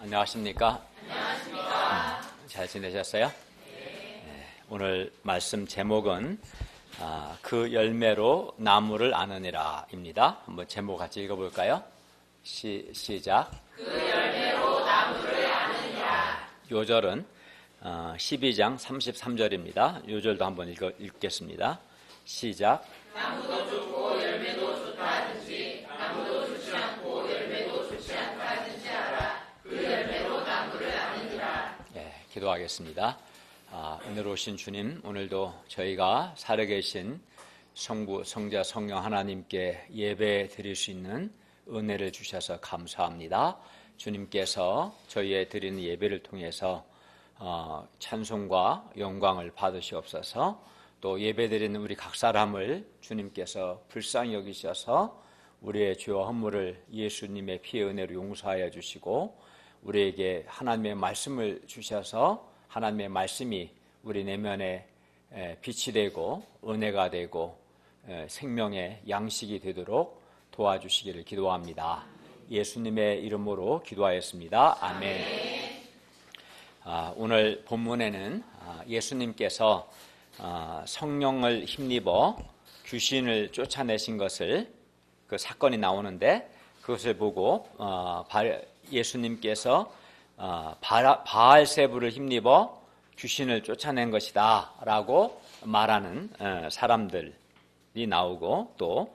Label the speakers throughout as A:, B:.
A: 안녕하십니까? 잘 지내셨어요? 네, 오늘 말씀 제목은 그 열매로 나무를 아느니라 입니다. 한번 제목 같이 읽어볼까요? 시작.
B: 그 열매로 나무를 아느니라.
A: 요절은 12장 33절입니다. 요절도 한번 읽겠습니다. 시작.
B: 나무도 좋고 열매도 좋다 하든지 나무도 좋지 않고 열매도 좋지 않다 하든지 하라. 그 열매로 나무를 아느니라.
A: 네, 기도하겠습니다. 은혜로우신 주님, 오늘도 저희가 살아계신 성부, 성자, 성령 하나님께 예배 드릴 수 있는 은혜를 주셔서 감사합니다. 주님께서 저희의 드리는 예배를 통해서 찬송과 영광을 받으시옵소서. 또 예배드리는 우리 각 사람을 주님께서 불쌍히 여기셔서 우리의 죄와 허물을 예수님의 피의 은혜로 용서하여 주시고 우리에게 하나님의 말씀을 주셔서 하나님의 말씀이 우리 내면에 빛이 되고 은혜가 되고 생명의 양식이 되도록 도와주시기를 기도합니다. 예수님의 이름으로 기도하였습니다. 아멘. 오늘 본문에는 예수님께서 성령을 힘입어 귀신을 쫓아내신 것을 그 사건이 나오는데 그것을 보고 예수님께서 바알세부를 힘입어 귀신을 쫓아낸 것이다 라고 말하는 사람들이 나오고 또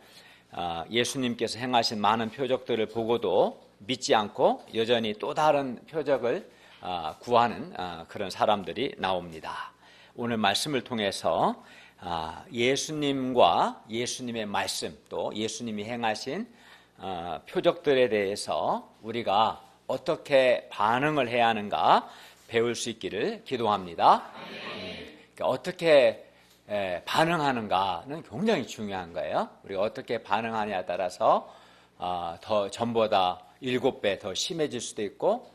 A: 예수님께서 행하신 많은 표적들을 보고도 믿지 않고 여전히 또 다른 표적을 구하는 그런 사람들이 나옵니다. 오늘 말씀을 통해서 예수님과 예수님의 말씀 또 예수님이 행하신 표적들에 대해서 우리가 어떻게 반응을 해야 하는가 배울 수 있기를 기도합니다. 그러니까 어떻게 반응하는가는 굉장히 중요한 거예요. 우리가 어떻게 반응하냐에 따라서 더 전보다 7배 더 심해질 수도 있고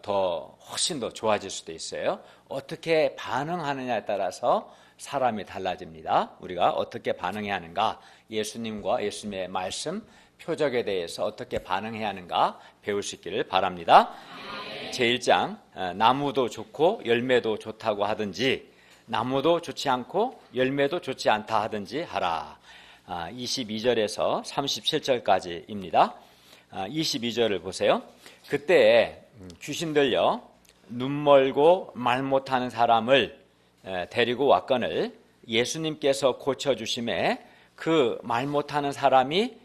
A: 더 훨씬 더 좋아질 수도 있어요. 어떻게 반응하느냐에 따라서 사람이 달라집니다. 우리가 어떻게 반응해야 하는가, 예수님과 예수님의 말씀, 표적에 대해서 어떻게 반응해야 하는가 배울 수 있기를 바랍니다. 제1장 나무도 좋고 열매도 좋다고 하든지 나무도 좋지 않고 열매도 좋지 않다 하든지 하라. 22절에서 37절까지입니다. 22절을 보세요. 그때 귀신 들려 눈 멀고 말 못하는 사람을 데리고 왔거늘 예수님께서 고쳐주심에 그 말 못하는 사람이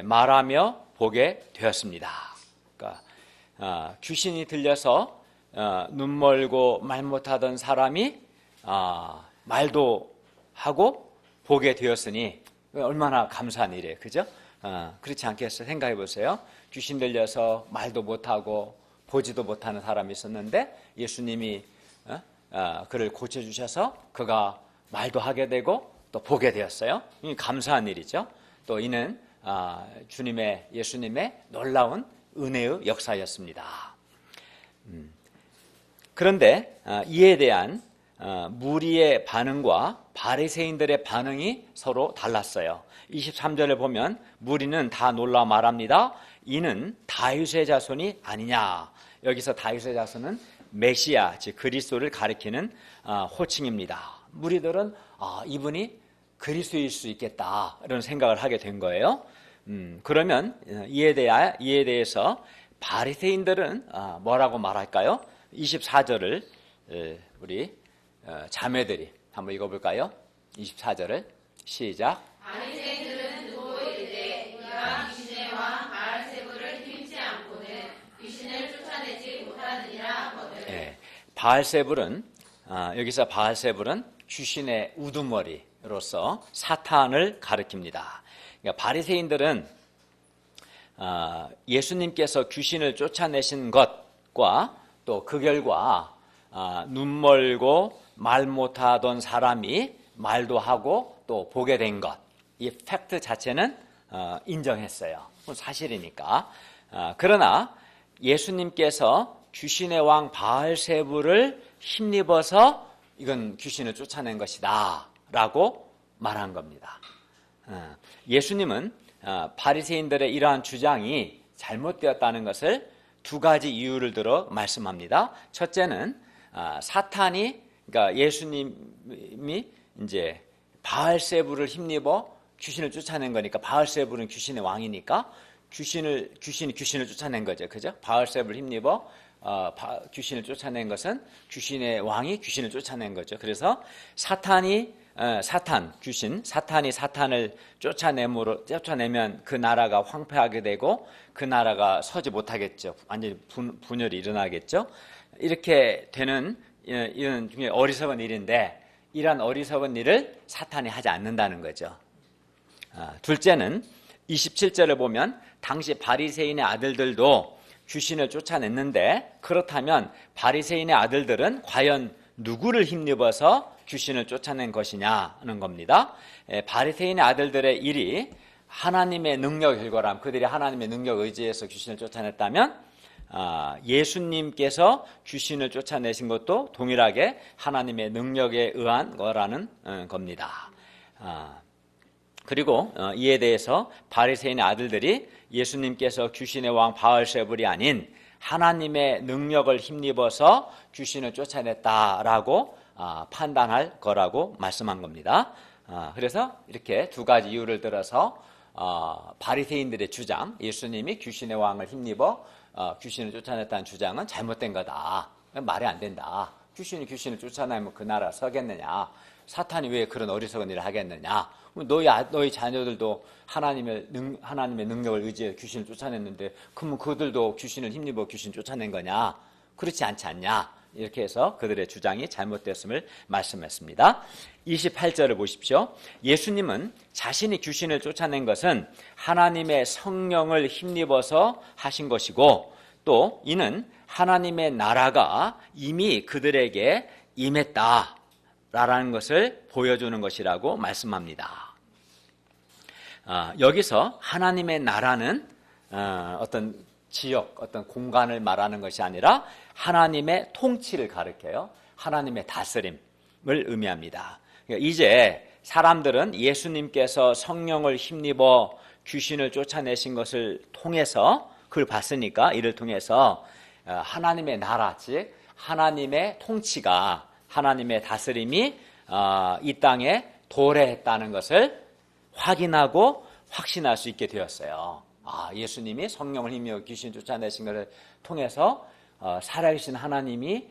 A: 말하며 보게 되었습니다. 그러니까 귀신이 들려서 눈 멀고 말 못하던 사람이 말도 하고 보게 되었으니 얼마나 감사한 일이에요. 그죠? 그렇지 않겠어요? 생각해 보세요. 귀신 들려서 말도 못하고 보지도 못하는 사람이 있었는데 예수님이 그를 고쳐주셔서 그가 말도 하게 되고 또 보게 되었어요. 감사한 일이죠. 또 이는 예수님의 놀라운 은혜의 역사였습니다. 그런데 이에 대한 무리의 반응과 바리새인들의 반응이 서로 달랐어요. 23절을 보면 무리는 다 놀라 말합니다. 이는 다윗의 자손이 아니냐. 여기서 다윗의 자손은 메시아, 즉 그리스도를 가리키는 호칭입니다. 무리들은 이분이 그리스도일 수 있겠다 이런 생각을 하게 된 거예요. 그러면 이에 대해서 바리새인들은 뭐라고 말할까요? 24절을 우리 자매들이 한번 읽어볼까요? 24절을 시작.
B: 바리새인들은 두고 이르되 이와 귀신의 왕 바알세부를 힘지 않고는 귀신을 쫓아내지 못하느니라 하거든.
A: 바알세불은 여기서 바알세불은 귀신의 우두머리로서 사탄을 가리킵니다. 그러니까 바리새인들은 예수님께서 귀신을 쫓아내신 것과 또 그 결과 눈 멀고 말 못하던 사람이 말도 하고 또 보게 된 것, 이 팩트 자체는 인정했어요. 사실이니까. 그러나 예수님께서 귀신의 왕 바알세부를 힘입어서 이건 귀신을 쫓아낸 것이다 라고 말한 겁니다. 예수님은 바리새인들의 이러한 주장이 잘못되었다는 것을 두 가지 이유를 들어 말씀합니다. 첫째는 사탄이, 그러니까 예수님이 이제 바알세불을 힘입어 귀신을 쫓아낸 거니까, 바알세불은 귀신의 왕이니까 귀신이 귀신을 쫓아낸 거죠. 그죠? 바알세불을 힘입어 귀신을 쫓아낸 것은 귀신의 왕이 귀신을 쫓아낸 거죠. 그래서 사탄이 사탄을 쫓아내면 그 나라가 황폐하게 되고 그 나라가 서지 못하겠죠. 완전히 분열이 일어나겠죠. 이렇게 되는 이런 중에 어리석은 일인데, 이러한 어리석은 일을 사탄이 하지 않는다는 거죠. 둘째는 27절을 보면 당시 바리새인의 아들들도 귀신을 쫓아냈는데, 그렇다면 바리새인의 아들들은 과연 누구를 힘입어서 귀신을 쫓아낸 것이냐는 겁니다. 바리새인의 아들들의 일이 하나님의 능력 결과람, 그들이 하나님의 능력 의지에서 귀신을 쫓아냈다면 예수님께서 귀신을 쫓아내신 것도 동일하게 하나님의 능력에 의한 거라는 겁니다. 그리고 이에 대해서 바리새인의 아들들이 예수님께서 귀신의 왕 바알세불이 아닌 하나님의 능력을 힘입어서 귀신을 쫓아냈다라고 판단할 거라고 말씀한 겁니다. 그래서 이렇게 두 가지 이유를 들어서 바리새인들의 주장, 예수님이 귀신의 왕을 힘입어 귀신을 쫓아냈다는 주장은 잘못된 거다. 말이 안 된다. 귀신을 쫓아내면 그 나라 서겠느냐. 사탄이 왜 그런 어리석은 일을 하겠느냐. 너희 자녀들도 하나님의 능력을 의지해 귀신을 쫓아냈는데, 그러면 그들도 귀신을 힘입어 귀신 쫓아낸 거냐? 그렇지 않지 않냐? 이렇게 해서 그들의 주장이 잘못됐음을 말씀했습니다. 28절을 보십시오. 예수님은 자신이 귀신을 쫓아낸 것은 하나님의 성령을 힘입어서 하신 것이고, 또 이는 하나님의 나라가 이미 그들에게 임했다라는 것을 보여주는 것이라고 말씀합니다. 여기서 하나님의 나라는 어떤 지역, 어떤 공간을 말하는 것이 아니라 하나님의 통치를 가리켜요. 하나님의 다스림을 의미합니다. 이제 사람들은 예수님께서 성령을 힘입어 귀신을 쫓아내신 것을 통해서, 그걸 봤으니까 이를 통해서 하나님의 나라, 즉 하나님의 통치가, 하나님의 다스림이 이 땅에 도래했다는 것을 확인하고 확신할 수 있게 되었어요. 예수님이 성령을 힘입어 귀신 쫓아내신 것을 통해서 살아계신 하나님이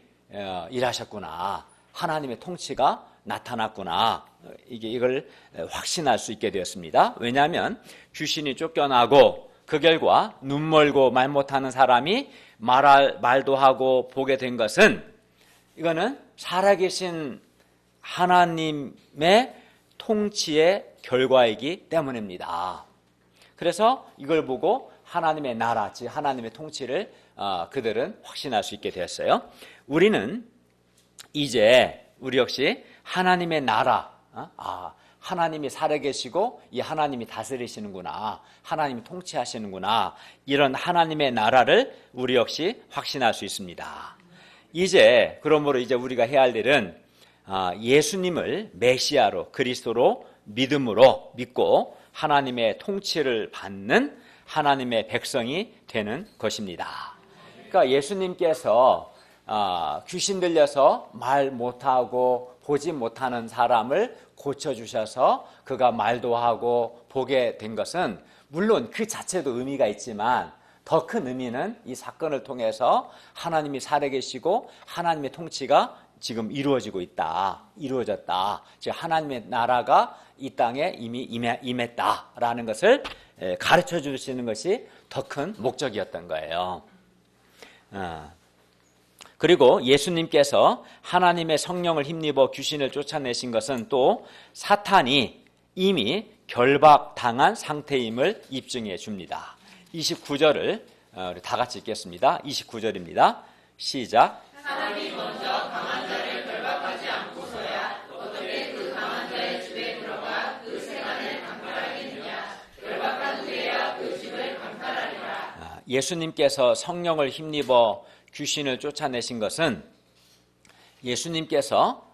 A: 일하셨구나, 하나님의 통치가 나타났구나, 이걸 확신할 수 있게 되었습니다. 왜냐하면 귀신이 쫓겨나고 그 결과 눈 멀고 말 못하는 사람이 말도 하고 보게 된 것은, 이거는 살아계신 하나님의 통치의 결과이기 때문입니다. 그래서 이걸 보고 하나님의 나라, 즉 하나님의 통치를 그들은 확신할 수 있게 되었어요. 우리는 이제 우리 역시 하나님의 나라, 하나님이 살아계시고 이 하나님이 다스리시는구나, 하나님이 통치하시는구나, 이런 하나님의 나라를 우리 역시 확신할 수 있습니다. 그러므로 이제 우리가 해야 할 일은 예수님을 메시아로, 그리스도로 믿고 하나님의 통치를 받는 하나님의 백성이 되는 것입니다. 그러니까 예수님께서 귀신 들려서 말 못하고 보지 못하는 사람을 고쳐주셔서 그가 말도 하고 보게 된 것은 물론 그 자체도 의미가 있지만, 더 큰 의미는 이 사건을 통해서 하나님이 살아계시고 하나님의 통치가 지금 이루어졌다. 즉 하나님의 나라가 이 땅에 이미 임했다라는 것을 가르쳐 주시는 것이 더 큰 목적이었던 거예요. 그리고 예수님께서 하나님의 성령을 힘입어 귀신을 쫓아내신 것은 또 사탄이 이미 결박당한 상태임을 입증해 줍니다. 29절을 우리 다 같이 읽겠습니다. 29절입니다. 시작.
B: 사람이 먼저 강한 자를 결박하지 않고서야 어떻게 그 강한 자의 집에 들어가 그 생안을 강탈하겠느냐. 결박한 후에야 그 집을 강탈하리라.
A: 예수님께서 성령을 힘입어 귀신을 쫓아내신 것은 예수님께서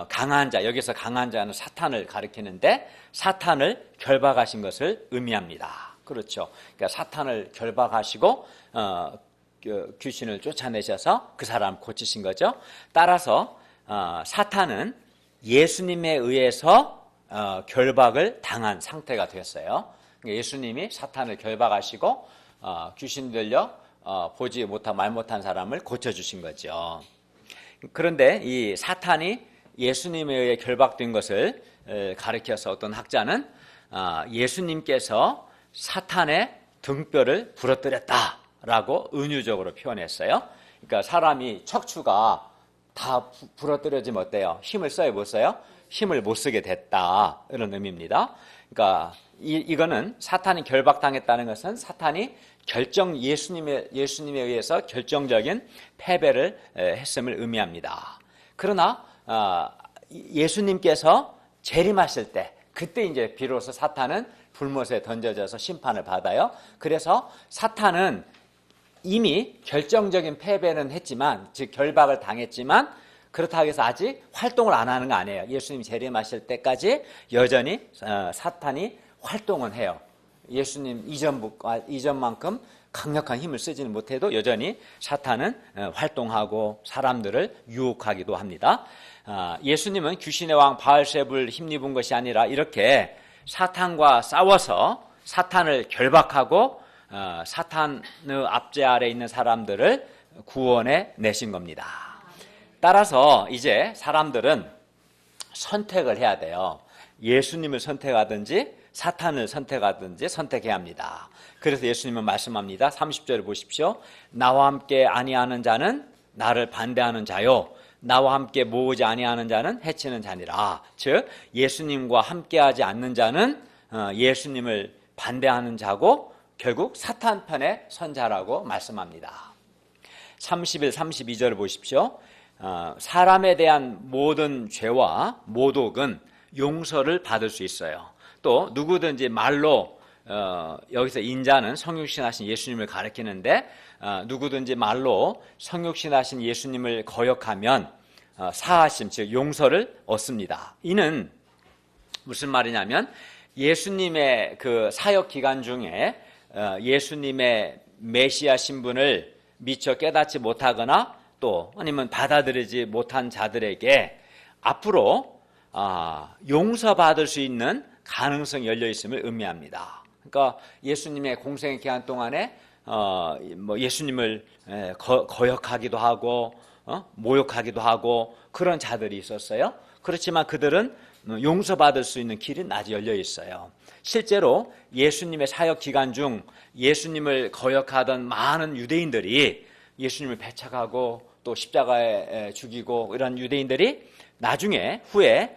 A: 강한 자, 여기서 강한 자는 사탄을 가리키는데 사탄을 결박하신 것을 의미합니다. 그렇죠. 그러니까 사탄을 결박하시고 귀신을 쫓아내셔서 그 사람 고치신 거죠. 따라서 사탄은 예수님에 의해서 결박을 당한 상태가 되었어요. 예수님이 사탄을 결박하시고 귀신 들려 보지 못한 말 못한 사람을 고쳐주신 거죠. 그런데 이 사탄이 예수님에 의해 결박된 것을 가리켜서 어떤 학자는 예수님께서 사탄의 등뼈를 부러뜨렸다라고 은유적으로 표현했어요. 그러니까 사람이 척추가 다 부러뜨려지면 어때요? 힘을 써요, 못 써요? 힘을 못 쓰게 됐다, 이런 의미입니다. 그러니까 이거는 사탄이 결박당했다는 것은 사탄이 예수님에 의해서 결정적인 패배를 했음을 의미합니다. 그러나 예수님께서 재림하실 때, 그때 이제 비로소 사탄은 불못에 던져져서 심판을 받아요. 그래서 사탄은 이미 결정적인 패배는 했지만, 즉 결박을 당했지만, 그렇다고 해서 아직 활동을 안 하는 거 아니에요. 예수님이 재림하실 때까지 여전히 사탄이 활동은 해요. 예수님 이전만큼 강력한 힘을 쓰지는 못해도 여전히 사탄은 활동하고 사람들을 유혹하기도 합니다. 예수님은 귀신의 왕 바알세불을 힘입은 것이 아니라 이렇게 사탄과 싸워서 사탄을 결박하고 사탄의 압제 아래 있는 사람들을 구원해 내신 겁니다. 따라서 이제 사람들은 선택을 해야 돼요. 예수님을 선택하든지 사탄을 선택하든지 선택해야 합니다. 그래서 예수님은 말씀합니다. 30절을 보십시오. 나와 함께 아니하는 자는 나를 반대하는 자요, 나와 함께 모으지 아니하는 자는 해치는 자니라. 즉 예수님과 함께하지 않는 자는 예수님을 반대하는 자고 결국 사탄 편에 선 자라고 말씀합니다. 31, 32절을 보십시오. 사람에 대한 모든 죄와 모독은 용서를 받을 수 있어요. 또 누구든지 말로 여기서 인자는 성육신하신 예수님을 가리키는데 누구든지 말로 성육신하신 예수님을 거역하면 사하심, 즉 용서를 얻습니다. 이는 무슨 말이냐면 예수님의 그 사역 기간 중에 예수님의 메시아 신분을 미처 깨닫지 못하거나 또 아니면 받아들이지 못한 자들에게 앞으로 용서받을 수 있는 가능성이 열려 있음을 의미합니다. 그러니까 예수님의 공생의 기간 동안에 예수님을 거역하기도 하고 모욕하기도 하고 그런 자들이 있었어요. 그렇지만 그들은 용서받을 수 있는 길은 아직 열려 있어요. 실제로 예수님의 사역 기간 중 예수님을 거역하던 많은 유대인들이 예수님을 배척하고 또 십자가에 죽이고 이런 유대인들이 나중에 후에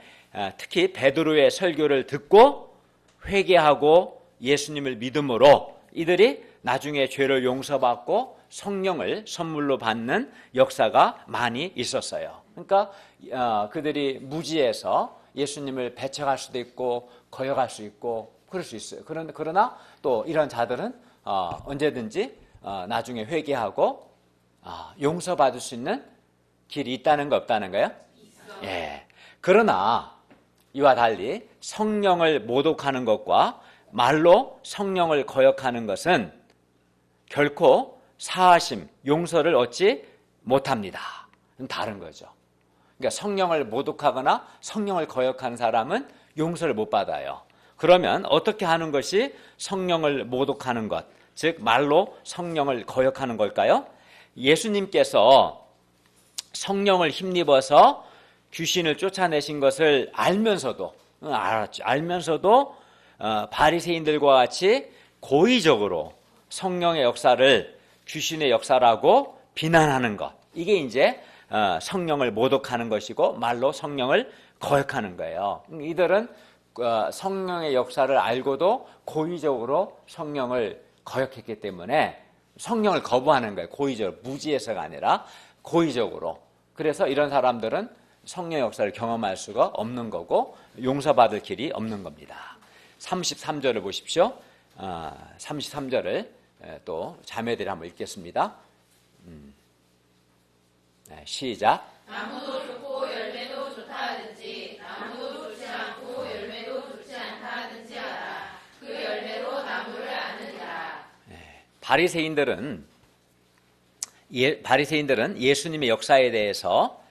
A: 특히 베드로의 설교를 듣고 회개하고 예수님을 믿음으로 이들이 나중에 죄를 용서받고 성령을 선물로 받는 역사가 많이 있었어요. 그러니까 그들이 무지해서 예수님을 배척할 수도 있고 거역할 수 있고 그럴 수 있어요. 그러나 또 이런 자들은 언제든지 나중에 회개하고 용서받을 수 있는 길이 있다는 거 없다는 거예요? 예. 그러나 이와 달리 성령을 모독하는 것과 말로 성령을 거역하는 것은 결코 사하심, 용서를 얻지 못합니다. 다른 거죠. 그러니까 성령을 모독하거나 성령을 거역하는 사람은 용서를 못 받아요. 그러면 어떻게 하는 것이 성령을 모독하는 것, 즉 말로 성령을 거역하는 걸까요? 예수님께서 성령을 힘입어서 귀신을 쫓아내신 것을 알면서도 바리새인들과 같이 고의적으로 성령의 역사를 귀신의 역사라고 비난하는 것, 이게 이제 성령을 모독하는 것이고 말로 성령을 거역하는 거예요. 이들은 성령의 역사를 알고도 고의적으로 성령을 거역했기 때문에 성령을 거부하는 거예요. 고의적으로, 무지해서가 아니라 고의적으로. 그래서 이런 사람들은 성령의 역사를 경험할 수가 없는 거고 용서받을 길이 없는 겁니다. 33절을 보십시오. 33절을 또 자매들이 한번 읽겠습니다. 시작.
B: 나무도 좋고 열매도 좋다 하든지 나무도 좋지 않고 열매도 좋지 않다 하든지 하라. 그 열매로 나무를 아느니라.
A: 바리새인들은 바리새인들은 예수님의 역사에 대해서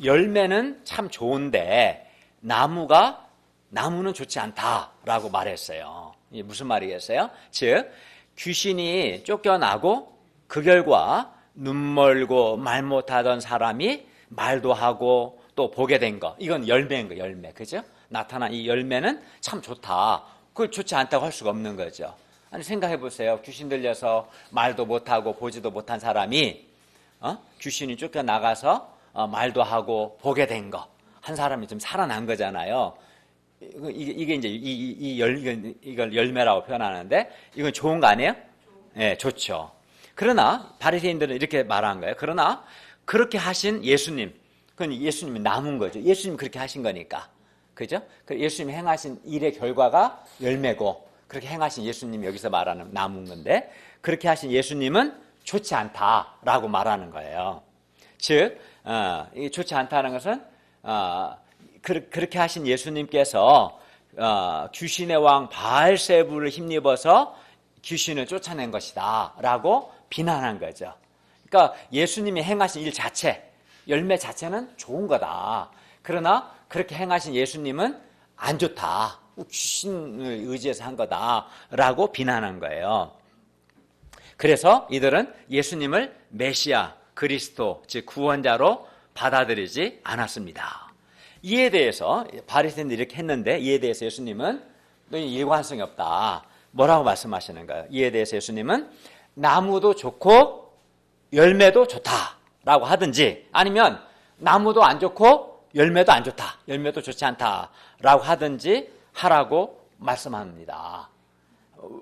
A: 열매는 참 좋은데 나무는 좋지 않다라고 말했어요. 이게 무슨 말이겠어요? 즉 귀신이 쫓겨나고 그 결과 눈 멀고 말 못하던 사람이 말도 하고 또 보게 된 거, 이건 열매인 거예요. 열매, 그죠? 나타난 이 열매는 참 좋다. 그걸 좋지 않다고 할 수가 없는 거죠. 아니 생각해 보세요. 귀신 들려서 말도 못하고 보지도 못한 사람이 귀신이 쫓겨나가서 말도 하고 보게 된 거, 한 사람이 좀 살아난 거잖아요. 이게 이제 이걸 열매라고 표현하는데 이건 좋은 거 아니에요? 네, 좋죠. 그러나 바리새인들은 이렇게 말한 거예요. 그러나 그렇게 하신 예수님, 그건 예수님이 남은 거죠. 예수님이 그렇게 하신 거니까, 그죠? 예수님이 행하신 일의 결과가 열매고, 그렇게 행하신 예수님이 여기서 말하는 남은 건데, 그렇게 하신 예수님은 좋지 않다라고 말하는 거예요. 즉, 이 좋지 않다는 것은 그렇게 하신 예수님께서 귀신의 왕 바알세부를 힘입어서 귀신을 쫓아낸 것이다 라고 비난한 거죠. 그러니까 예수님이 행하신 일 자체, 열매 자체는 좋은 거다. 그러나 그렇게 행하신 예수님은 안 좋다. 귀신을 의지해서 한 거다라고 비난한 거예요. 그래서 이들은 예수님을 메시아, 그리스도, 즉 구원자로 받아들이지 않았습니다. 이에 대해서 바리새인들이 이렇게 했는데, 이에 대해서 예수님은 일관성이 없다. 뭐라고 말씀하시는 거예요? 이에 대해서 예수님은 나무도 좋고 열매도 좋다라고 하든지, 아니면 나무도 안 좋고 열매도 안 좋다, 열매도 좋지 않다라고 하든지 하라고 말씀합니다.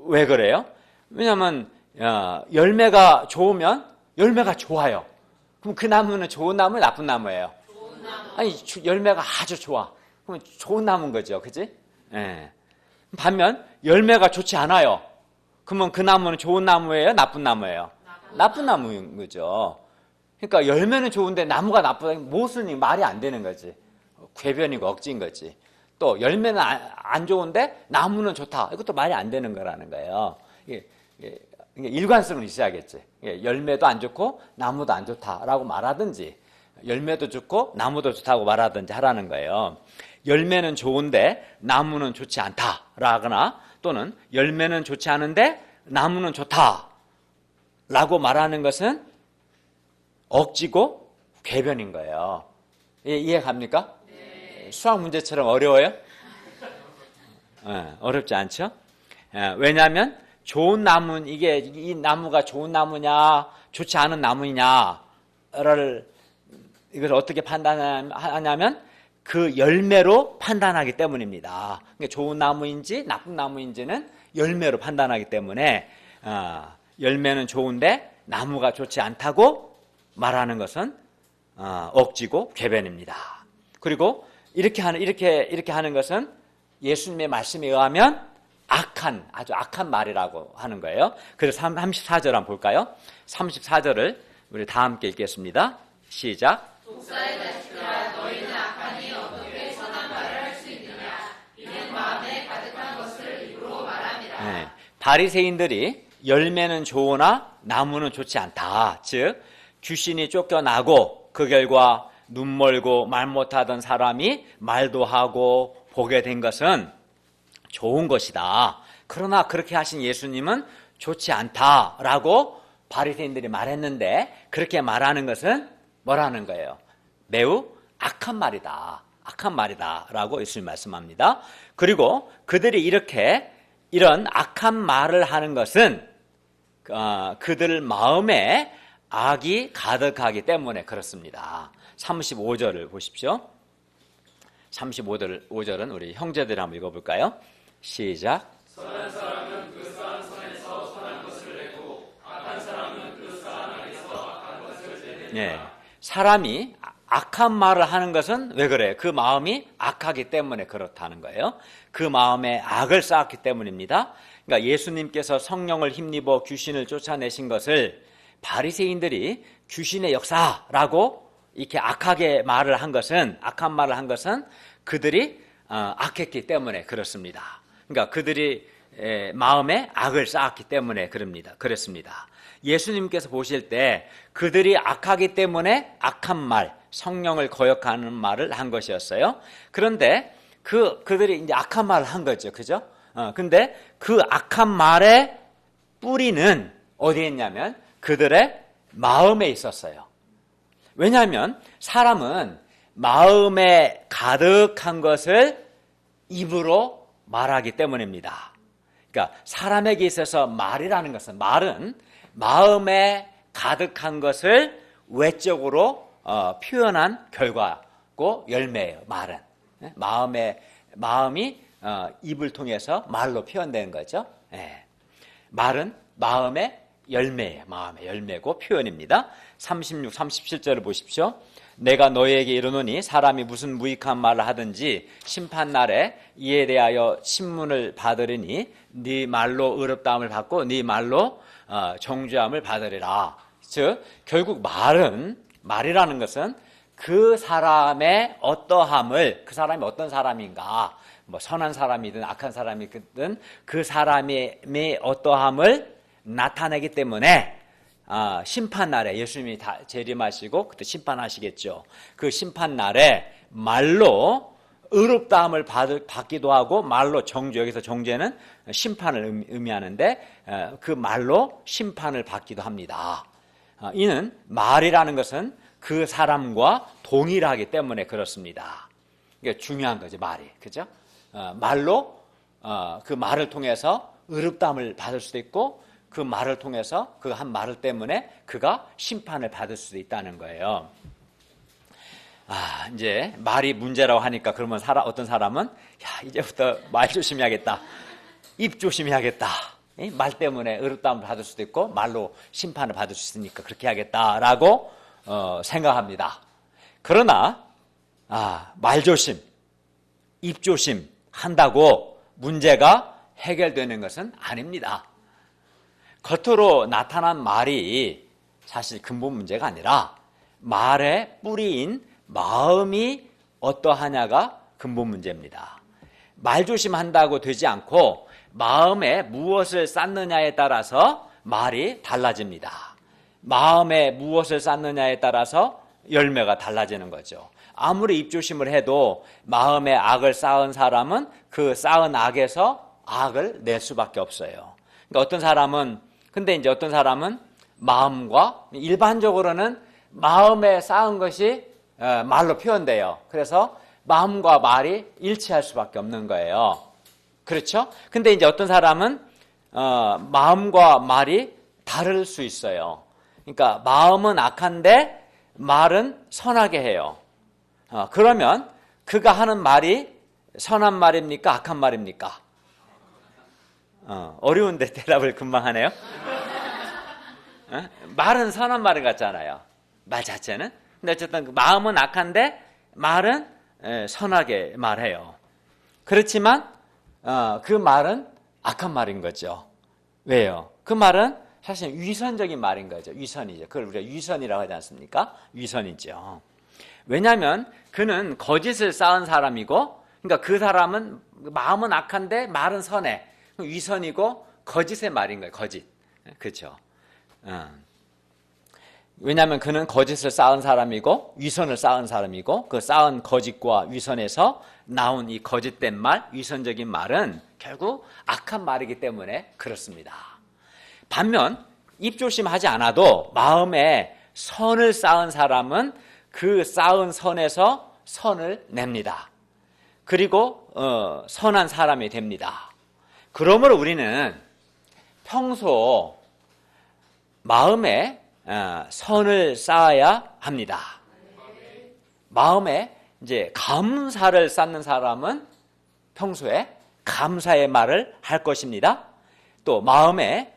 A: 왜 그래요? 왜냐하면 열매가 좋으면 열매가 좋아요. 그럼 그 나무는 좋은 나무예요, 나쁜 나무예요? 좋은 나무. 아니 열매가 아주 좋아. 그럼 좋은 나무인 거죠, 그렇지? 예. 반면 열매가 좋지 않아요. 그러면 그 나무는 좋은 나무예요, 나쁜 나무예요? 나쁜 나무인 거죠. 그러니까 열매는 좋은데 나무가 나쁘다, 모순이 말이 안 되는 거지. 궤변이고 억지인 거지. 또 열매는 안 좋은데 나무는 좋다, 이것도 말이 안 되는 거라는 거예요. 일관성은 있어야겠지. 열매도 안 좋고 나무도 안 좋다라고 말하든지, 열매도 좋고 나무도 좋다고 말하든지 하라는 거예요. 열매는 좋은데 나무는 좋지 않다라거나, 또는 열매는 좋지 않은데 나무는 좋다라고 말하는 것은 억지고 궤변인 거예요. 이해 갑니까? 네. 수학 문제처럼 어려워요? 어렵지 않죠? 왜냐하면 좋은 나무는, 이게 이 나무가 좋은 나무냐 좋지 않은 나무냐를 이걸 어떻게 판단하냐면 그 열매로 판단하기 때문입니다. 그러니까 좋은 나무인지 나쁜 나무인지는 열매로 판단하기 때문에 열매는 좋은데 나무가 좋지 않다고 말하는 것은 억지고 궤변입니다. 그리고 이렇게 하는 것은 예수님의 말씀에 의하면 아주 악한 말이라고 하는 거예요. 그래서 34절 한번 볼까요? 34절을 우리 다 함께 읽겠습니다. 시작.
B: 독사의 자식들아, 너희는 악하니 어떻게 선한 말을 할 수 있느냐? 이는 마음에 가득한 것을 입으로 말함이라.
A: 네, 바리새인들이 열매는 좋으나 나무는 좋지 않다, 즉 귀신이 쫓겨나고 그 결과 눈 멀고 말 못하던 사람이 말도 하고 보게 된 것은 좋은 것이다. 그러나 그렇게 하신 예수님은 좋지 않다라고 바리새인들이 말했는데, 그렇게 말하는 것은 뭐라는 거예요? 매우 악한 말이다. 악한 말이다 라고 예수님 말씀합니다. 그리고 그들이 이런 악한 말을 하는 것은 그들 마음에 악이 가득하기 때문에 그렇습니다. 35절을 보십시오. 35절은 우리 형제들 한번 읽어볼까요? 시작.
C: 선한 사람은 그 선한 선에서 선한 것을 내고 악한 사람은 그 선한 악에서 악한 것을 내는.
A: 네, 사람이 악한 말을 하는 것은 왜 그래요? 그 마음이 악하기 때문에 그렇다는 거예요. 그 마음에 악을 쌓았기 때문입니다. 그러니까 예수님께서 성령을 힘입어 귀신을 쫓아내신 것을 바리새인들이 귀신의 역사라고 이렇게 악한 말을 한 것은 그들이 악했기 때문에 그렇습니다. 그러니까 그들이 마음에 악을 쌓았기 때문에 그렇습니다. 예수님께서 보실 때 그들이 악하기 때문에 악한 말, 성령을 거역하는 말을 한 것이었어요. 그런데 그들이 이제 악한 말을 한 거죠. 그죠? 근데 그 악한 말의 뿌리는 어디에 있냐면 그들의 마음에 있었어요. 왜냐하면 사람은 마음에 가득한 것을 입으로 말하기 때문입니다. 그러니까 사람에게 있어서 말이라는 것은, 말은 마음에 가득한 것을 외적으로 표현한 결과고 열매예요. 말은 마음이 입을 통해서 말로 표현되는 거죠. 말은 마음의 열매예요. 마음의 열매고 표현입니다. 36, 37절을 보십시오. 내가 너희에게 이르노니 사람이 무슨 무익한 말을 하든지 심판날에 이에 대하여 신문을 받으리니 네 말로 의롭다함을 받고 네 말로 정죄함을 받으리라. 즉 결국 말이라는 것은 그 사람의 어떠함을, 그 사람이 어떤 사람인가, 뭐 선한 사람이든 악한 사람이든 그 사람의 어떠함을 나타내기 때문에 심판날에 예수님이 다 재림하시고 그때 심판하시겠죠. 그 심판날에 말로 의롭다함을 받기도 하고 말로 정죄, 여기서 정죄는 심판을 의미하는데 그 말로 심판을 받기도 합니다. 이는 말이라는 것은 그 사람과 동일하기 때문에 그렇습니다. 이게 중요한 거죠, 말이. 그죠? 말로 그 말을 통해서 의롭다함을 받을 수도 있고 그 말을 통해서 그 한 말을 때문에 그가 심판을 받을 수도 있다는 거예요. 이제 말이 문제라고 하니까 그러면 어떤 사람은 이제부터 말 조심해야겠다. 입 조심해야겠다. 말 때문에 의롭다함을 받을 수도 있고 말로 심판을 받을 수 있으니까 그렇게 해야겠다라고 생각합니다. 그러나 말 조심, 입 조심 한다고 문제가 해결되는 것은 아닙니다. 겉으로 나타난 말이 사실 근본 문제가 아니라 말의 뿌리인 마음이 어떠하냐가 근본 문제입니다. 말 조심한다고 되지 않고 마음에 무엇을 쌓느냐에 따라서 말이 달라집니다. 마음에 무엇을 쌓느냐에 따라서 열매가 달라지는 거죠. 아무리 입조심을 해도 마음에 악을 쌓은 사람은 그 쌓은 악에서 악을 낼 수밖에 없어요. 그러니까 어떤 사람은 마음과 일반적으로는 마음에 쌓은 것이 말로 표현돼요. 그래서 마음과 말이 일치할 수밖에 없는 거예요. 그렇죠? 근데 이제 어떤 사람은 마음과 말이 다를 수 있어요. 그러니까 마음은 악한데 말은 선하게 해요. 그러면 그가 하는 말이 선한 말입니까? 악한 말입니까? 어려운데 대답을 금방 하네요. 말은 선한 말 같잖아요. 말 자체는. 근데 어쨌든 마음은 악한데 말은 선하게 말해요. 그렇지만 그 말은 악한 말인 거죠. 왜요? 그 말은 사실 위선적인 말인 거죠. 위선이죠. 그걸 우리가 위선이라고 하지 않습니까? 위선이죠. 왜냐하면 그는 거짓을 쌓은 사람이고, 그러니까 그 사람은 마음은 악한데 말은 선해. 위선이고 거짓의 말인 거예요. 거짓. 그렇죠. 왜냐하면 그는 거짓을 쌓은 사람이고 위선을 쌓은 사람이고 그 쌓은 거짓과 위선에서 나온 이 거짓된 말, 위선적인 말은 결국 악한 말이기 때문에 그렇습니다. 반면 입조심하지 않아도 마음에 선을 쌓은 사람은 그 쌓은 선에서 선을 냅니다. 그리고 선한 사람이 됩니다. 그러므로 우리는 평소 마음에 선을 쌓아야 합니다. 마음에 이제 감사를 쌓는 사람은 평소에 감사의 말을 할 것입니다. 또 마음에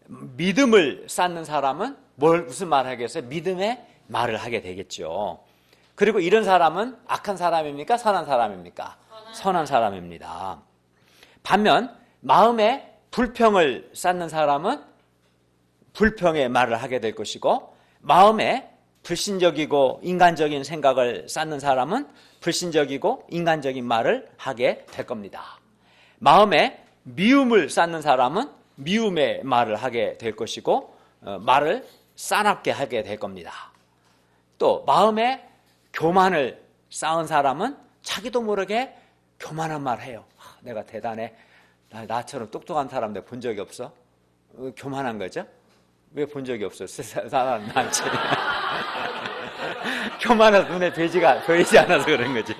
A: 믿음을 쌓는 사람은 무슨 말을 하겠어요? 믿음의 말을 하게 되겠죠. 그리고 이런 사람은 악한 사람입니까? 선한 사람입니까? 선한 사람입니다. 반면 마음에 불평을 쌓는 사람은 불평의 말을 하게 될 것이고, 마음에 불신적이고 인간적인 생각을 쌓는 사람은 불신적이고 인간적인 말을 하게 될 겁니다. 마음에 미움을 쌓는 사람은 미움의 말을 하게 될 것이고, 말을 싸납게 하게 될 겁니다. 또 마음에 교만을 쌓은 사람은 자기도 모르게 교만한 말 해요. 내가 대단해. 나처럼 똑똑한 사람 내가 본 적이 없어. 교만한 거죠. 왜 본 적이 없어? 사람 많지. 교만해서 눈에 보이지 않아서 그런 거지.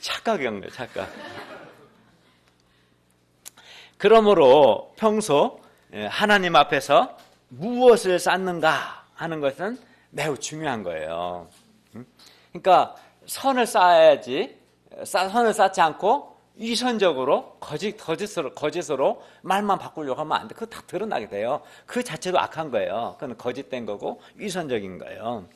A: 착각인 거예요, 착각. 그러므로 평소 하나님 앞에서 무엇을 쌓는가 하는 것은 매우 중요한 거예요. 그러니까 선을 쌓아야지, 선을 쌓지 않고 위선적으로 거짓으로 말만 바꾸려고 하면 안 돼. 그거 다 드러나게 돼요. 그 자체도 악한 거예요. 그건 거짓된 거고 위선적인 거예요.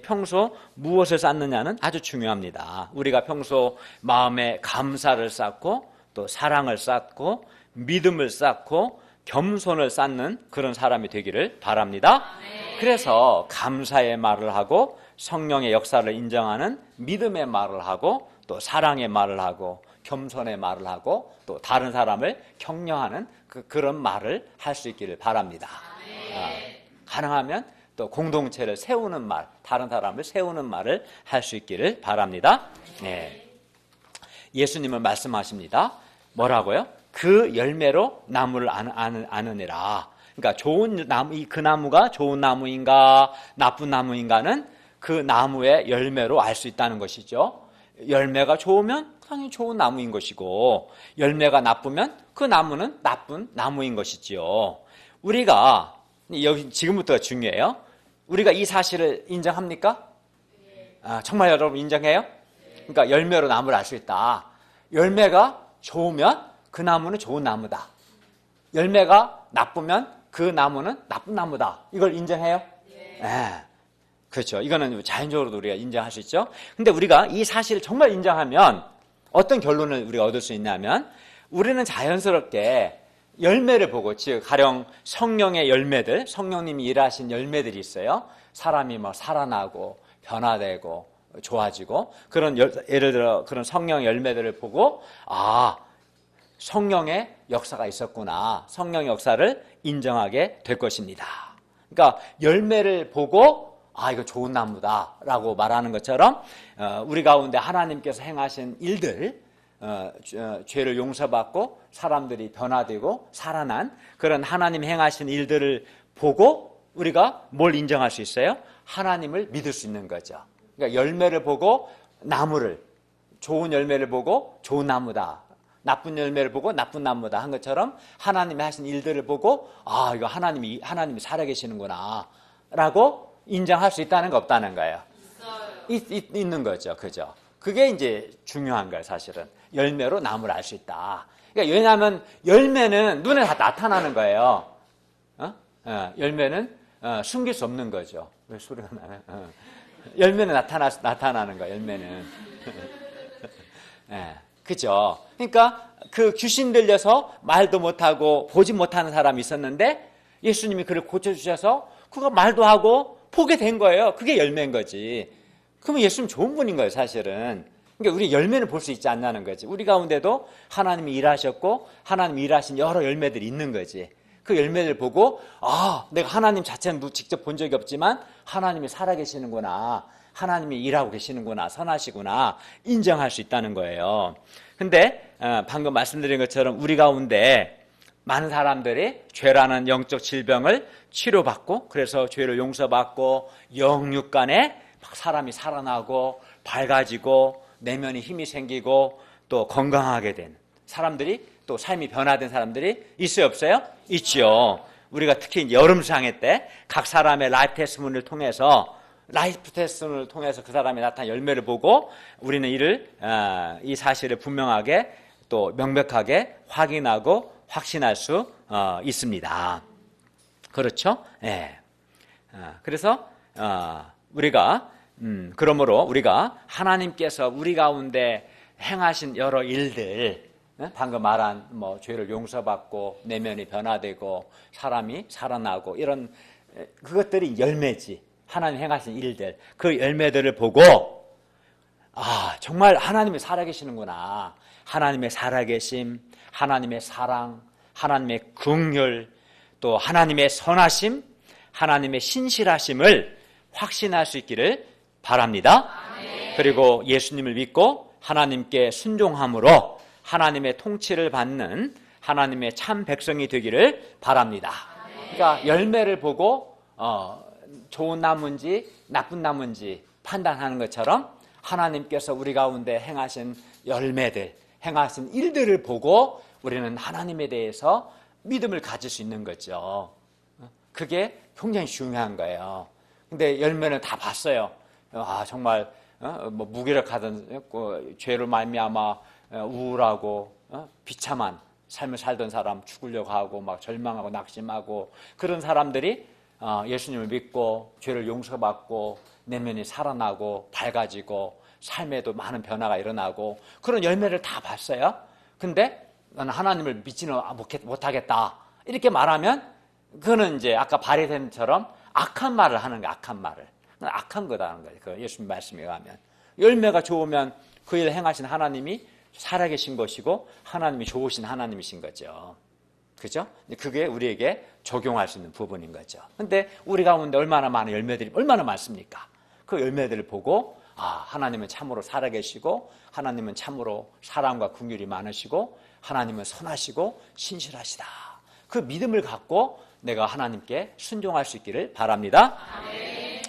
A: 평소 무엇을 쌓느냐는 아주 중요합니다. 우리가 평소 마음에 감사를 쌓고 또 사랑을 쌓고 믿음을 쌓고 겸손을 쌓는 그런 사람이 되기를 바랍니다. 그래서 감사의 말을 하고 성령의 역사를 인정하는 믿음의 말을 하고 또 사랑의 말을 하고 겸손의 말을 하고 또 다른 사람을 격려하는 그런 말을 할 수 있기를 바랍니다. 가능하면 또 공동체를 세우는 말, 다른 사람을 세우는 말을 할 수 있기를 바랍니다. 네. 예수님은 말씀하십니다. 뭐라고요? 그 열매로 나무를 아느니라. 그러니까 좋은 나무, 그 나무가 좋은 나무인가 나쁜 나무인가는 그 나무의 열매로 알 수 있다는 것이죠. 열매가 좋으면 당연히 좋은 나무인 것이고 열매가 나쁘면 그 나무는 나쁜 나무인 것이지요. 우리가 여기 지금부터가 중요해요. 우리가 이 사실을 인정합니까? 정말 여러분 인정해요? 그러니까 열매로 나무를 알 수 있다. 열매가 좋으면 그 나무는 좋은 나무다. 열매가 나쁘면 그 나무는 나쁜 나무다. 이걸 인정해요? 네. 그렇죠. 이거는 자연적으로도 우리가 인정할 수 있죠. 근데 우리가 이 사실을 정말 인정하면 어떤 결론을 우리가 얻을 수 있냐면 우리는 자연스럽게 열매를 보고, 즉 가령 성령의 열매들, 성령님이 일하신 열매들이 있어요. 사람이 뭐 살아나고 변화되고 좋아지고 그런 예를 들어 그런 성령의 열매들을 보고 성령의 역사가 있었구나. 성령의 역사를 인정하게 될 것입니다. 그러니까 열매를 보고 이거 좋은 나무다라고 말하는 것처럼 우리 가운데 하나님께서 행하신 일들, 죄를 용서받고 사람들이 변화되고 살아난 그런 하나님 행하신 일들을 보고 우리가 뭘 인정할 수 있어요? 하나님을 믿을 수 있는 거죠. 그러니까 열매를 보고 나무를, 좋은 열매를 보고 좋은 나무다, 나쁜 열매를 보고 나쁜 나무다 한 것처럼 하나님이 하신 일들을 보고 이거 하나님이 살아계시는구나 라고 인정할 수 있다는 거 없다는 거예요. 있는 거죠. 그죠? 그게 이제 중요한 거예요, 사실은. 열매로 나무를 알 수 있다. 그러니까 왜냐하면 열매는 눈에 다 나타나는 거예요. 열매는 숨길 수 없는 거죠. 왜 소리가 나요? 열매는 나타나는 거예요, 열매는. 그죠? 그러니까 그 귀신 들려서 말도 못하고 보지 못하는 사람이 있었는데 예수님이 그를 고쳐주셔서 그가 말도 하고 보게 된 거예요. 그게 열매인 거지. 그러면 예수님 좋은 분인 거예요, 사실은. 그러니까 우리 열매를 볼 수 있지 않냐는 거지. 우리 가운데도 하나님이 일하셨고 하나님이 일하신 여러 열매들이 있는 거지. 그 열매를 보고 내가 하나님 자체는 직접 본 적이 없지만 하나님이 살아계시는구나. 하나님이 일하고 계시는구나. 선하시구나. 인정할 수 있다는 거예요. 근데 방금 말씀드린 것처럼 우리 가운데 많은 사람들이 죄라는 영적 질병을 치료받고 그래서 죄를 용서받고 영육간에 막 사람이 살아나고 밝아지고 내면에 힘이 생기고 또 건강하게 된 사람들이, 또 삶이 변화된 사람들이 있어요, 없어요? 있지요. 우리가 특히 여름상해 때 각 사람의 라이프 테스트문을 통해서 그 사람이 나타난 열매를 보고 우리는 이 사실을 분명하게 또 명백하게 확인하고 확신할 수 있습니다. 그렇죠? 예. 그래서 그러므로 우리가 하나님께서 우리 가운데 행하신 여러 일들, 방금 말한 죄를 용서받고 내면이 변화되고 사람이 살아나고 이런 그것들이 열매지. 하나님 행하신 일들, 그 열매들을 보고 정말 하나님이 살아계시는구나. 하나님의 살아계심, 하나님의 사랑, 하나님의 긍휼, 또 하나님의 선하심, 하나님의 신실하심을 확신할 수 있기를 바랍니다. 그리고 예수님을 믿고 하나님께 순종함으로 하나님의 통치를 받는 하나님의 참 백성이 되기를 바랍니다. 그러니까 열매를 보고 좋은 나무인지 나쁜 나무인지 판단하는 것처럼 하나님께서 우리 가운데 행하신 열매들, 행하신 일들을 보고 우리는 하나님에 대해서 믿음을 가질 수 있는 거죠. 그게 굉장히 중요한 거예요. 근데 열매는 다 봤어요. 정말 뭐 무기력하던 죄로 말미암아 우울하고 비참한 삶을 살던 사람, 죽으려고 하고 막 절망하고 낙심하고 그런 사람들이 예수님을 믿고 죄를 용서받고 내면이 살아나고 밝아지고 삶에도 많은 변화가 일어나고 그런 열매를 다 봤어요. 근데 나는 하나님을 믿지는 못하겠다 이렇게 말하면 그거는 이제 아까 바리새인처럼 악한 말을 하는 거야. 악한 말을. 악한 거다는 거예요. 그 예수님 말씀에 의하면 열매가 좋으면 그 일을 행하신 하나님이 살아계신 것이고 하나님이 좋으신 하나님이신 거죠. 그죠? 그게 우리에게 적용할 수 있는 부분인 거죠. 근데 우리 가운데 얼마나 많은 열매들이 얼마나 많습니까? 그 열매들을 보고 하나님은 참으로 살아계시고 하나님은 참으로 사랑과 긍휼이 많으시고 하나님은 선하시고 신실하시다. 그 믿음을 갖고 내가 하나님께 순종할 수 있기를 바랍니다.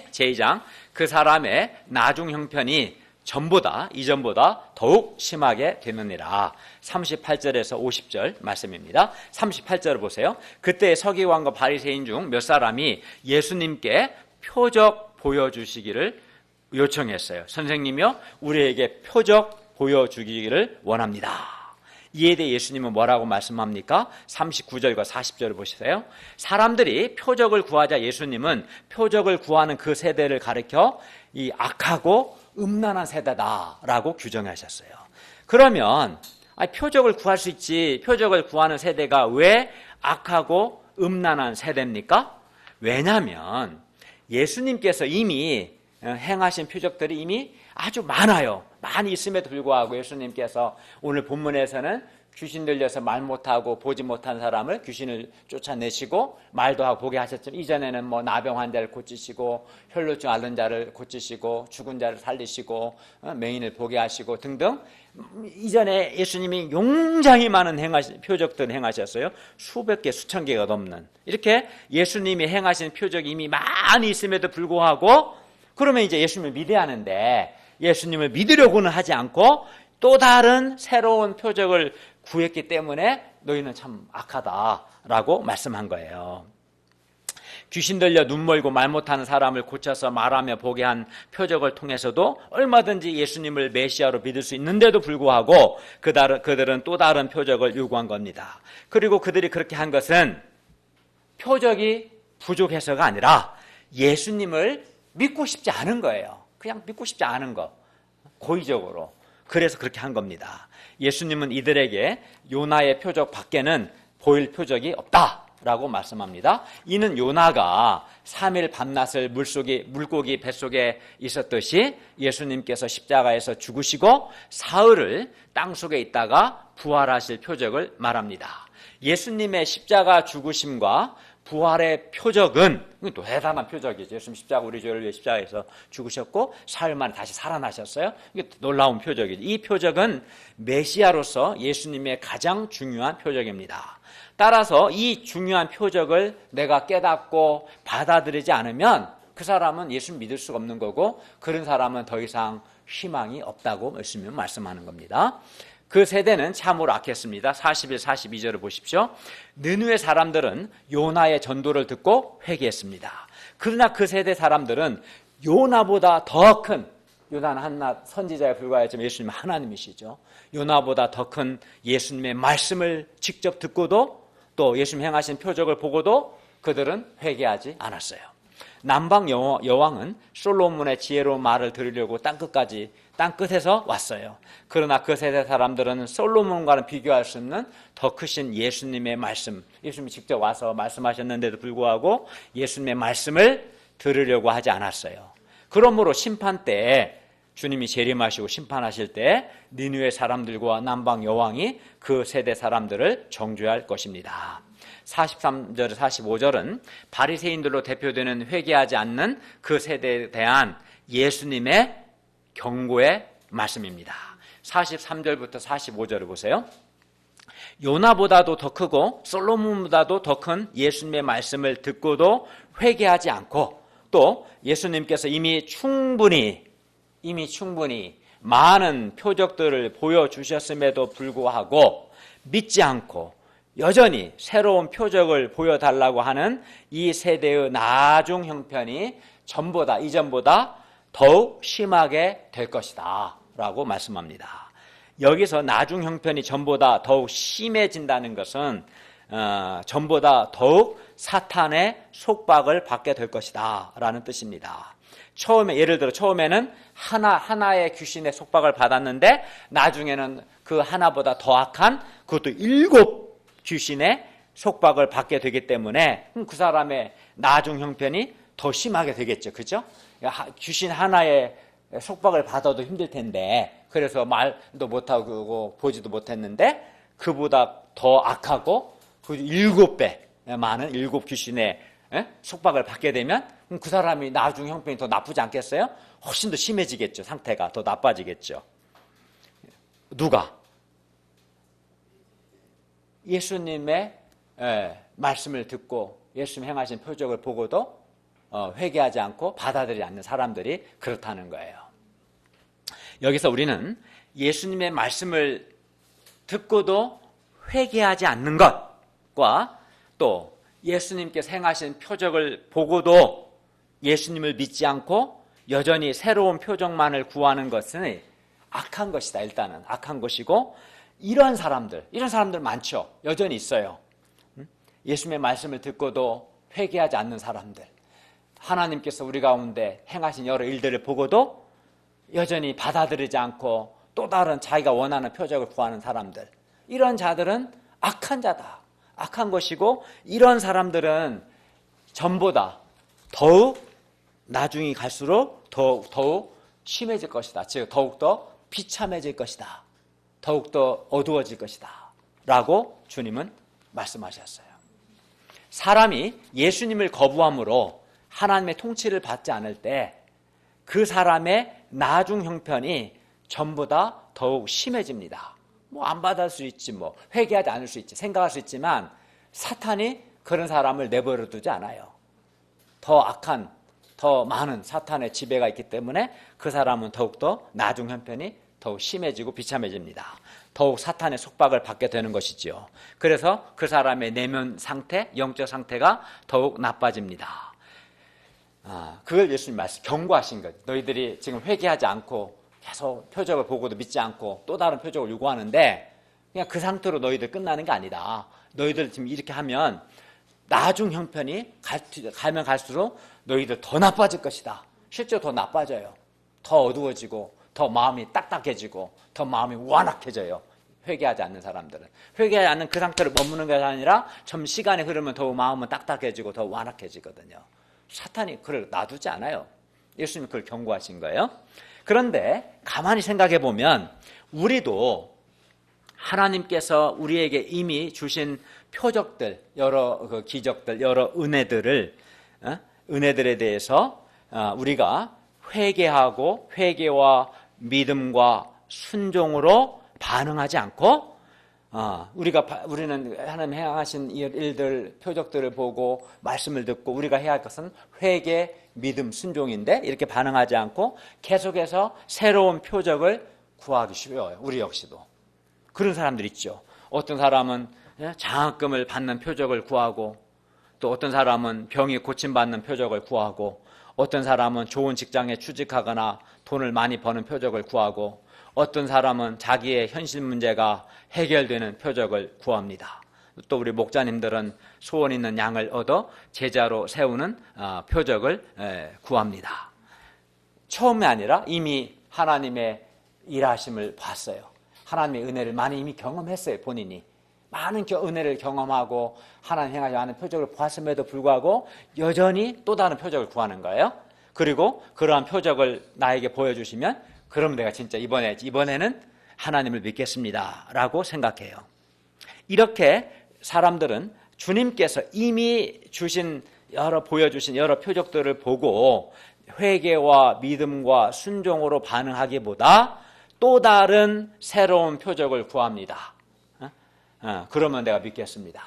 A: 제2장 그 사람의 나중 형편이 이전보다 더욱 심하게 되느니라. 38절에서 50절 말씀입니다. 38절을 보세요. 그때 서기관과 바리새인 중 몇 사람이 예수님께 표적 보여주시기를 요청했어요. 선생님이요, 우리에게 표적 보여주기를 원합니다. 이에 대해 예수님은 뭐라고 말씀합니까? 39절과 40절을 보시세요. 사람들이 표적을 구하자 예수님은 표적을 구하는 그 세대를 가리켜 이 악하고 음란한 세대다라고 규정하셨어요. 그러면 표적을 구할 수 있지 표적을 구하는 세대가 왜 악하고 음란한 세대입니까? 왜냐하면 예수님께서 이미 행하신 표적들이 이미 아주 많아요. 많이 있음에도 불구하고 예수님께서 오늘 본문에서는 귀신 들려서 말 못하고 보지 못한 사람을 귀신을 쫓아내시고 말도 하고 보게 하셨지만 이전에는 뭐 나병 환자를 고치시고 혈루증 앓는 자를 고치시고 죽은 자를 살리시고 맹인을 보게 하시고 등등 이전에 예수님이 굉장히 많은 표적들을 행하셨어요. 수백 개, 수천 개가 넘는 이렇게 예수님이 행하신 표적이 이미 많이 있음에도 불구하고 그러면 이제 예수님을 믿어야 하는데 예수님을 믿으려고는 하지 않고 또 다른 새로운 표적을 구했기 때문에 너희는 참 악하다라고 말씀한 거예요. 귀신 들려 눈 멀고 말 못하는 사람을 고쳐서 말하며 보게 한 표적을 통해서도 얼마든지 예수님을 메시아로 믿을 수 있는데도 불구하고 그들은 또 다른 표적을 요구한 겁니다. 그리고 그들이 그렇게 한 것은 표적이 부족해서가 아니라 예수님을 믿고 싶지 않은 거예요. 그냥 믿고 싶지 않은 거, 고의적으로. 그래서 그렇게 한 겁니다. 예수님은 이들에게 요나의 표적 밖에는 보일 표적이 없다라고 말씀합니다. 이는 요나가 3일 밤낮을 물고기 뱃속에 있었듯이 예수님께서 십자가에서 죽으시고 사흘을 땅속에 있다가 부활하실 표적을 말합니다. 예수님의 십자가 죽으심과 부활의 표적은 또 대단한 표적이죠. 예수님 우리 죄를 위해 십자가에서 죽으셨고 사흘 만에 다시 살아나셨어요. 이게 놀라운 표적이죠. 이 표적은 메시아로서 예수님의 가장 중요한 표적입니다. 따라서 이 중요한 표적을 내가 깨닫고 받아들이지 않으면 그 사람은 예수님 믿을 수가 없는 거고 그런 사람은 더 이상 희망이 없다고 말씀하는 겁니다. 그 세대는 참으로 악했습니다. 41, 42절을 보십시오. 느느웨 사람들은 요나의 전도를 듣고 회개했습니다. 그러나 그 세대 사람들은 요나보다 더 큰, 요나는 한낱 선지자에 불과하지만 예수님은 하나님이시죠. 요나보다 더 큰 예수님의 말씀을 직접 듣고도 또 예수님 행하신 표적을 보고도 그들은 회개하지 않았어요. 남방 여왕은 솔로몬의 지혜로운 말을 들으려고 땅끝에서 왔어요. 그러나 그 세대 사람들은 솔로몬과는 비교할 수 없는 더 크신 예수님의 말씀, 예수님이 직접 와서 말씀하셨는데도 불구하고 예수님의 말씀을 들으려고 하지 않았어요. 그러므로 심판 때에 주님이 재림하시고 심판하실 때 니느웨 사람들과 남방 여왕이 그 세대 사람들을 정죄할 것입니다. 43절, 45절은 바리새인들로 대표되는 회개하지 않는 그 세대에 대한 예수님의 경고의 말씀입니다. 43절부터 45절을 보세요. 요나보다도 더 크고 솔로몬보다도 더 큰 예수님의 말씀을 듣고도 회개하지 않고, 또 예수님께서 이미 충분히 많은 표적들을 보여주셨음에도 불구하고 믿지 않고 여전히 새로운 표적을 보여달라고 하는 이 세대의 나중 형편이 이전보다 더욱 심하게 될 것이다 라고 말씀합니다. 여기서 나중 형편이 전보다 더욱 심해진다는 것은 전보다 더욱 사탄의 속박을 받게 될 것이다 라는 뜻입니다. 예를 들어 처음에는 하나의 귀신의 속박을 받았는데 나중에는 그 하나보다 더 악한 그것도 7 귀신의 속박을 받게 되기 때문에 그 사람의 나중 형편이 더 심하게 되겠죠. 그죠? 귀신 하나의 속박을 받아도 힘들 텐데, 그래서 말도 못하고 보지도 못했는데 그보다 더 악하고 그 7배 많은 7 귀신의 속박을 받게 되면 그 사람이 나중 형편이 더 나쁘지 않겠어요? 훨씬 더 심해지겠죠. 상태가 더 나빠지겠죠. 누가? 예수님의 말씀을 듣고 예수님 행하신 표적을 보고도 회개하지 않고 받아들이지 않는 사람들이 그렇다는 거예요. 여기서 우리는 예수님의 말씀을 듣고도 회개하지 않는 것과 또 예수님께서 행하신 표적을 보고도 예수님을 믿지 않고 여전히 새로운 표적만을 구하는 것은 악한 것이다. 일단은 악한 것이고, 이런 사람들 많죠. 여전히 있어요. 예수님의 말씀을 듣고도 회개하지 않는 사람들, 하나님께서 우리 가운데 행하신 여러 일들을 보고도 여전히 받아들이지 않고 또 다른 자기가 원하는 표적을 구하는 사람들, 이런 자들은 악한 자다, 악한 것이고, 이런 사람들은 전보다 더욱 나중이 갈수록 더욱 심해질 것이다. 즉 더욱더 비참해질 것이다. 더욱더 어두워질 것이다 라고 주님은 말씀하셨어요. 사람이 예수님을 거부함으로 하나님의 통치를 받지 않을 때 그 사람의 나중 형편이 전보다 더욱 심해집니다. 안 받을 수 있지, 회개하지 않을 수 있지, 생각할 수 있지만 사탄이 그런 사람을 내버려 두지 않아요. 더 악한, 더 많은 사탄의 지배가 있기 때문에 그 사람은 더욱더 나중 형편이 더욱 심해지고 비참해집니다. 더욱 사탄의 속박을 받게 되는 것이지요. 그래서 그 사람의 내면 상태, 영적 상태가 더욱 나빠집니다. 그걸 예수님 경고하신 거죠. 너희들이 지금 회개하지 않고 계속 표적을 보고도 믿지 않고 또 다른 표적을 요구하는데 그냥 그 상태로 너희들 끝나는 게 아니다. 너희들 지금 이렇게 하면 나중 형편이 가면 갈수록 너희들 더 나빠질 것이다. 실제로 더 나빠져요. 더 어두워지고 더 마음이 딱딱해지고 더 마음이 완악해져요. 회개하지 않는 사람들은. 회개하지 않는 그 상태를 머무는 것이 아니라 좀 시간이 흐르면 더 마음은 딱딱해지고 더 완악해지거든요. 사탄이 그걸 놔두지 않아요. 예수님이 그걸 경고하신 거예요. 그런데 가만히 생각해 보면 우리도 하나님께서 우리에게 이미 주신 표적들, 여러 기적들, 여러 은혜들에 대해서 우리가 회개하고 회개와 믿음과 순종으로 반응하지 않고 우리는 하나님 행하신 일들, 표적들을 보고 말씀을 듣고 우리가 해야 할 것은 회개, 믿음, 순종인데 이렇게 반응하지 않고 계속해서 새로운 표적을 구하기 쉬워요. 우리 역시도. 그런 사람들 있죠. 어떤 사람은 장학금을 받는 표적을 구하고, 또 어떤 사람은 병이 고침받는 표적을 구하고, 어떤 사람은 좋은 직장에 취직하거나 돈을 많이 버는 표적을 구하고, 어떤 사람은 자기의 현실 문제가 해결되는 표적을 구합니다. 또 우리 목자님들은 소원 있는 양을 얻어 제자로 세우는 표적을 구합니다. 처음이 아니라 이미 하나님의 일하심을 봤어요. 하나님의 은혜를 많이 이미 경험했어요. 본인이 많은 은혜를 경험하고 하나님 행하지 않은 표적을 보았음에도 불구하고 여전히 또 다른 표적을 구하는 거예요. 그리고 그러한 표적을 나에게 보여주시면 그럼 내가 진짜 이번에는 하나님을 믿겠습니다 라고 생각해요. 이렇게 사람들은 주님께서 이미 보여주신 여러 표적들을 보고 회개와 믿음과 순종으로 반응하기보다 또 다른 새로운 표적을 구합니다. 그러면 내가 믿겠습니다.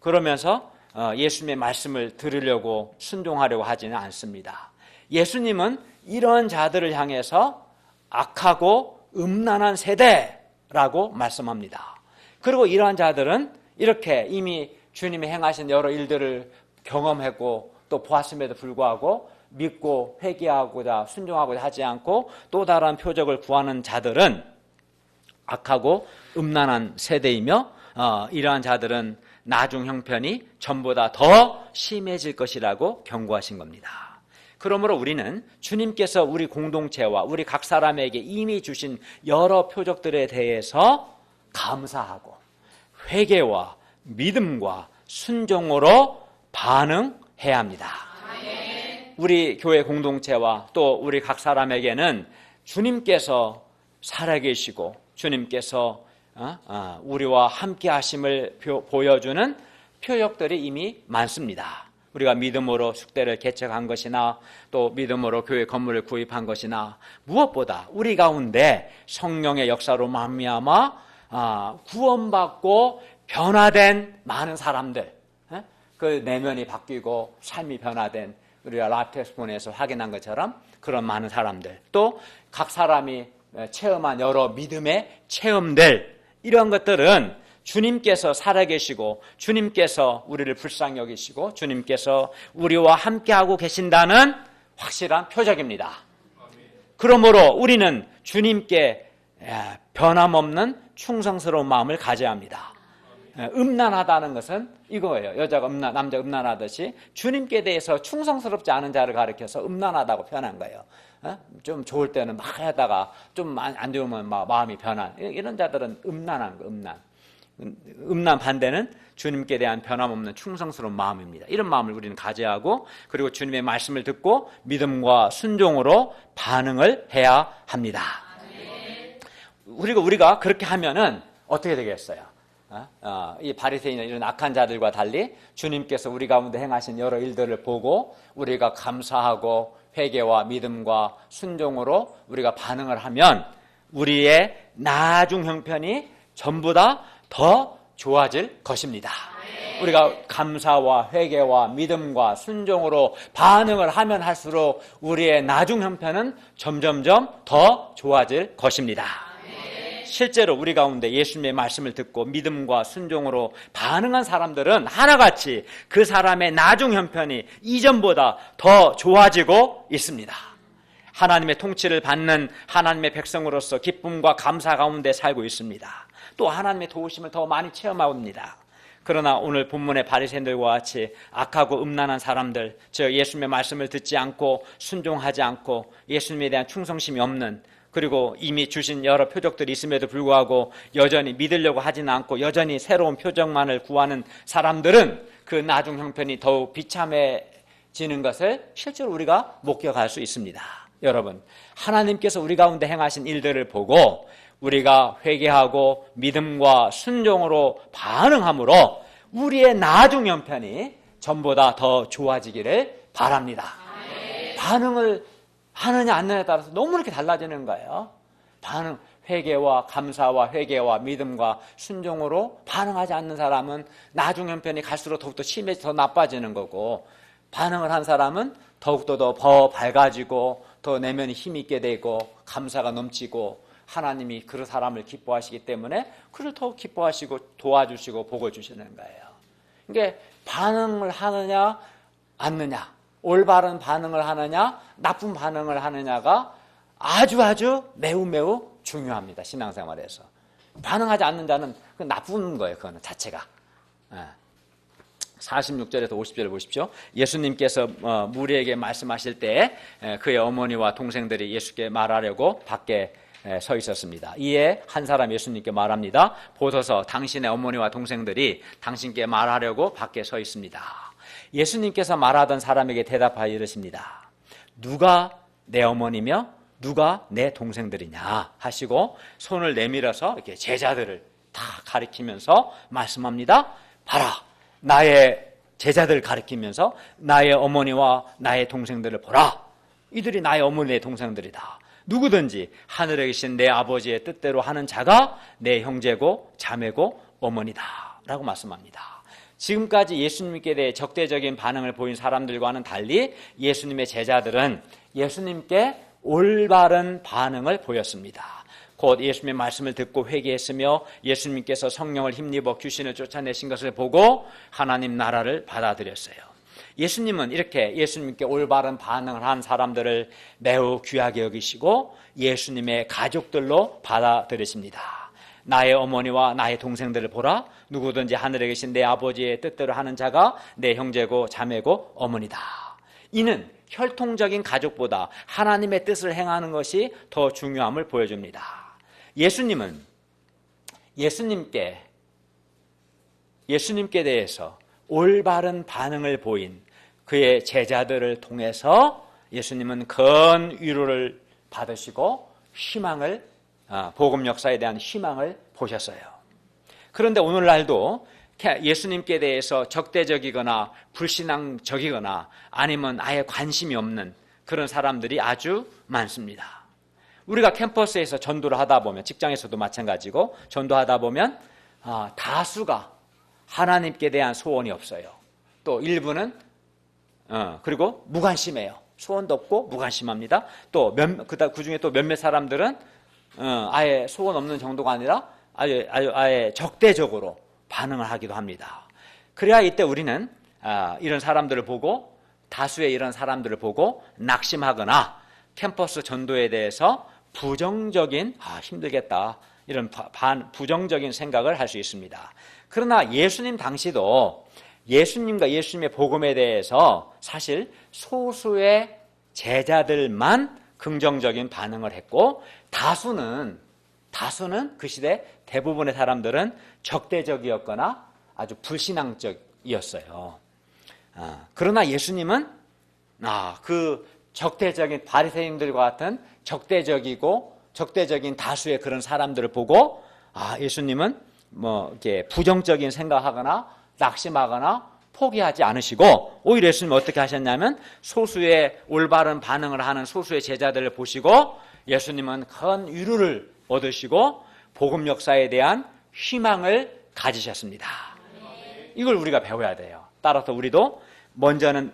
A: 그러면서 예수님의 말씀을 들으려고 순종하려고 하지는 않습니다. 예수님은 이런 자들을 향해서 악하고 음란한 세대라고 말씀합니다. 그리고 이러한 자들은 이렇게 이미 주님이 행하신 여러 일들을 경험하고 또 보았음에도 불구하고 믿고 회개하고자 순종하고자 하지 않고 또 다른 표적을 구하는 자들은 악하고 음란한 세대이며 이러한 자들은 나중 형편이 전보다 더 심해질 것이라고 경고하신 겁니다. 그러므로 우리는 주님께서 우리 공동체와 우리 각 사람에게 이미 주신 여러 표적들에 대해서 감사하고 회개와 믿음과 순종으로 반응해야 합니다. 우리 교회 공동체와 또 우리 각 사람에게는 주님께서 살아계시고 주님께서 우리와 함께 하심을 보여주는 표적들이 이미 많습니다. 우리가 믿음으로 숙대를 개척한 것이나 또 믿음으로 교회 건물을 구입한 것이나 무엇보다 우리 가운데 성령의 역사로 말미암아 구원받고 변화된 많은 사람들, 그 내면이 바뀌고 삶이 변화된 우리가 라테스폰에서 확인한 것처럼 그런 많은 사람들, 또 각 사람이 체험한 여러 믿음의 체험들, 이런 것들은 주님께서 살아계시고 주님께서 우리를 불쌍히 여기시고 주님께서 우리와 함께하고 계신다는 확실한 표적입니다. 그러므로 우리는 주님께 변함없는 충성스러운 마음을 가져야 합니다. 음란하다는 것은 이거예요. 여자가 남자가 음란하듯이 주님께 대해서 충성스럽지 않은 자를 가리켜서 음란하다고 표현한 거예요. 좀 좋을 때는 막 하다가 좀 안 좋으면 막 마음이 변한, 이런 자들은 음란한 거, 음란 반대는 주님께 대한 변함없는 충성스러운 마음입니다. 이런 마음을 우리는 가져야 하고, 그리고 주님의 말씀을 듣고 믿음과 순종으로 반응을 해야 합니다. 그리고 우리가 그렇게 하면은 어떻게 되겠어요? 이 바리새인이나 이런 악한 자들과 달리 주님께서 우리 가운데 행하신 여러 일들을 보고 우리가 감사하고 회개와 믿음과 순종으로 우리가 반응을 하면 우리의 나중 형편이 전부 다 더 좋아질 것입니다. 우리가 감사와 회개와 믿음과 순종으로 반응을 하면 할수록 우리의 나중 형편은 점점점 더 좋아질 것입니다. 실제로 우리 가운데 예수님의 말씀을 듣고 믿음과 순종으로 반응한 사람들은 하나같이 그 사람의 나중 형편이 이전보다 더 좋아지고 있습니다. 하나님의 통치를 받는 하나님의 백성으로서 기쁨과 감사 가운데 살고 있습니다. 또 하나님의 도우심을 더 많이 체험하고 있습니다. 그러나 오늘 본문의 바리새인들과 같이 악하고 음란한 사람들, 즉 예수님의 말씀을 듣지 않고 순종하지 않고 예수님에 대한 충성심이 없는, 그리고 이미 주신 여러 표적들이 있음에도 불구하고 여전히 믿으려고 하지는 않고 여전히 새로운 표적만을 구하는 사람들은 그 나중 형편이 더욱 비참해지는 것을 실제로 우리가 목격할 수 있습니다. 여러분, 하나님께서 우리 가운데 행하신 일들을 보고 우리가 회개하고 믿음과 순종으로 반응함으로 우리의 나중 형편이 전보다 더 좋아지기를 바랍니다. 반응을 하느냐 안 하느냐에 따라서 너무 이렇게 달라지는 거예요. 회개와 감사와 회개와 믿음과 순종으로 반응하지 않는 사람은 나중 형편이 갈수록 더욱더 심해져 더 나빠지는 거고, 반응을 한 사람은 더욱더 더 밝아지고 더 내면이 힘있게 되고 감사가 넘치고 하나님이 그 사람을 기뻐하시기 때문에 그를 더욱 기뻐하시고 도와주시고 복을 주시는 거예요. 그러니까 반응을 하느냐 않느냐, 올바른 반응을 하느냐 나쁜 반응을 하느냐가 아주 매우 중요합니다. 신앙생활에서 반응하지 않는 자는 나쁜 거예요. 그거는 자체가. 46절에서 50절을 보십시오. 예수님께서 무리에게 말씀하실 때 그의 어머니와 동생들이 예수께 말하려고 밖에 서 있었습니다. 이에 한 사람 예수님께 말합니다. 보소서, 당신의 어머니와 동생들이 당신께 말하려고 밖에 서 있습니다. 예수님께서 말하던 사람에게 대답하여 이르십니다. 누가 내 어머니며 누가 내 동생들이냐 하시고 손을 내밀어서 이렇게 제자들을 다 가리키면서 말씀합니다. 봐라, 나의 제자들 가리키면서 나의 어머니와 나의 동생들을 보라. 이들이 나의 어머니의 동생들이다. 누구든지 하늘에 계신 내 아버지의 뜻대로 하는 자가 내 형제고 자매고 어머니다 라고 말씀합니다. 지금까지 예수님께 대해 적대적인 반응을 보인 사람들과는 달리 예수님의 제자들은 예수님께 올바른 반응을 보였습니다. 곧 예수님의 말씀을 듣고 회개했으며 예수님께서 성령을 힘입어 귀신을 쫓아내신 것을 보고 하나님 나라를 받아들였어요. 예수님은 이렇게 예수님께 올바른 반응을 한 사람들을 매우 귀하게 여기시고 예수님의 가족들로 받아들이십니다. 나의 어머니와 나의 동생들을 보라. 누구든지 하늘에 계신 내 아버지의 뜻대로 하는 자가 내 형제고 자매고 어머니다. 이는 혈통적인 가족보다 하나님의 뜻을 행하는 것이 더 중요함을 보여줍니다. 예수님은 예수님께 대해서 올바른 반응을 보인 그의 제자들을 통해서 예수님은 큰 위로를 받으시고 희망을, 복음 역사에 대한 희망을 보셨어요. 그런데 오늘날도 예수님께 대해서 적대적이거나 불신앙적이거나 아니면 아예 관심이 없는 그런 사람들이 아주 많습니다. 우리가 캠퍼스에서 전도를 하다 보면, 직장에서도 마찬가지고 전도하다 보면 다수가 하나님께 대한 소원이 없어요. 또 일부는 그리고 무관심해요. 소원도 없고 무관심합니다. 또 그 중에 또 몇몇 사람들은 아예 소원 없는 정도가 아니라 아예 적대적으로 반응을 하기도 합니다. 그래야 이때 우리는 이런 사람들을 보고, 다수의 이런 사람들을 보고 낙심하거나 캠퍼스 전도에 대해서 부정적인 힘들겠다 이런 부정적인 생각을 할 수 있습니다. 그러나 예수님 당시도 예수님과 예수님의 복음에 대해서 사실 소수의 제자들만 긍정적인 반응을 했고, 다수는 그 시대 대부분의 사람들은 적대적이었거나 아주 불신앙적이었어요. 그러나 예수님은 그 적대적인 바리새인들과 같은 적대적인 다수의 그런 사람들을 보고 예수님은 이렇게 부정적인 생각하거나 낙심하거나 포기하지 않으시고, 오히려 예수님은 어떻게 하셨냐면 소수의 올바른 반응을 하는 소수의 제자들을 보시고 예수님은 큰 위로를 얻으시고 복음 역사에 대한 희망을 가지셨습니다. 이걸 우리가 배워야 돼요. 따라서 우리도 먼저는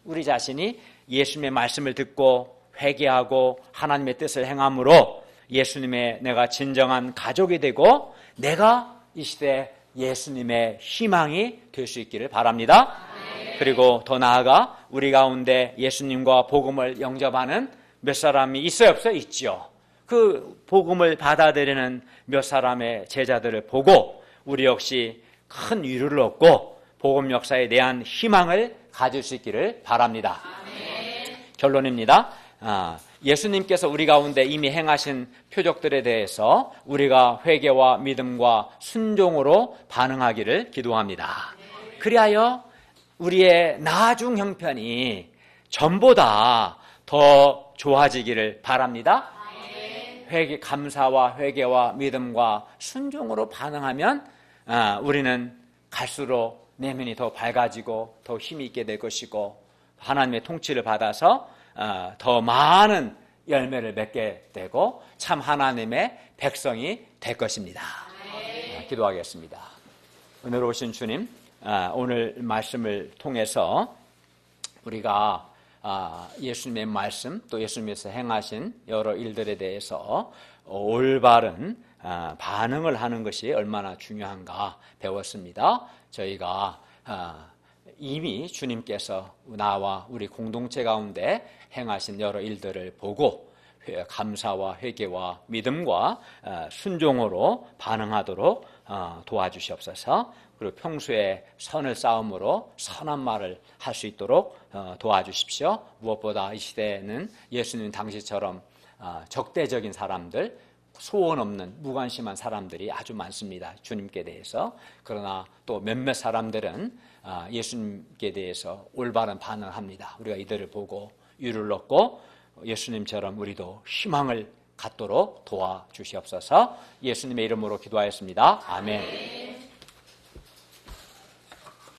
A: 우리 자신이 예수님의 말씀을 듣고 회개하고 하나님의 뜻을 행함으로 예수님의 내가 진정한 가족이 되고 내가 이 시대에 예수님의 희망이 될 수 있기를 바랍니다. 그리고 더 나아가 우리 가운데 예수님과 복음을 영접하는 몇 사람이 있어요, 없어요? 있지요. 그 복음을 받아들이는 몇 사람의 제자들을 보고 우리 역시 큰 위로를 얻고 복음 역사에 대한 희망을 가질 수 있기를 바랍니다. 결론입니다. 예수님께서 우리 가운데 이미 행하신 표적들에 대해서 우리가 회개와 믿음과 순종으로 반응하기를 기도합니다. 그리하여 우리의 나중 형편이 전보다 더 좋아지기를 바랍니다. 감사와 회개와 믿음과 순종으로 반응하면 우리는 갈수록 내면이 더 밝아지고 더 힘이 있게 될 것이고 하나님의 통치를 받아서 더 많은 열매를 맺게 되고 참 하나님의 백성이 될 것입니다. 기도하겠습니다. 은혜로우신 주님, 오늘 말씀을 통해서 우리가 예수님의 말씀 또 예수님께서 행하신 여러 일들에 대해서 올바른 반응을 하는 것이 얼마나 중요한가 배웠습니다. 저희가 이미 주님께서 나와 우리 공동체 가운데 행하신 여러 일들을 보고 감사와 회개와 믿음과 순종으로 반응하도록 도와주시옵소서. 그리고 평소에 선을 쌓음으로 선한 말을 할 수 있도록 도와주십시오. 무엇보다 이 시대에는 예수님 당시처럼 적대적인 사람들, 소원 없는 무관심한 사람들이 아주 많습니다. 주님께 대해서. 그러나 또 몇몇 사람들은 예수님께 대해서 올바른 반응을 합니다. 우리가 이들을 보고 위로를 얻고 예수님처럼 우리도 희망을 갖도록 도와주시옵소서. 예수님의 이름으로 기도하였습니다. 아멘.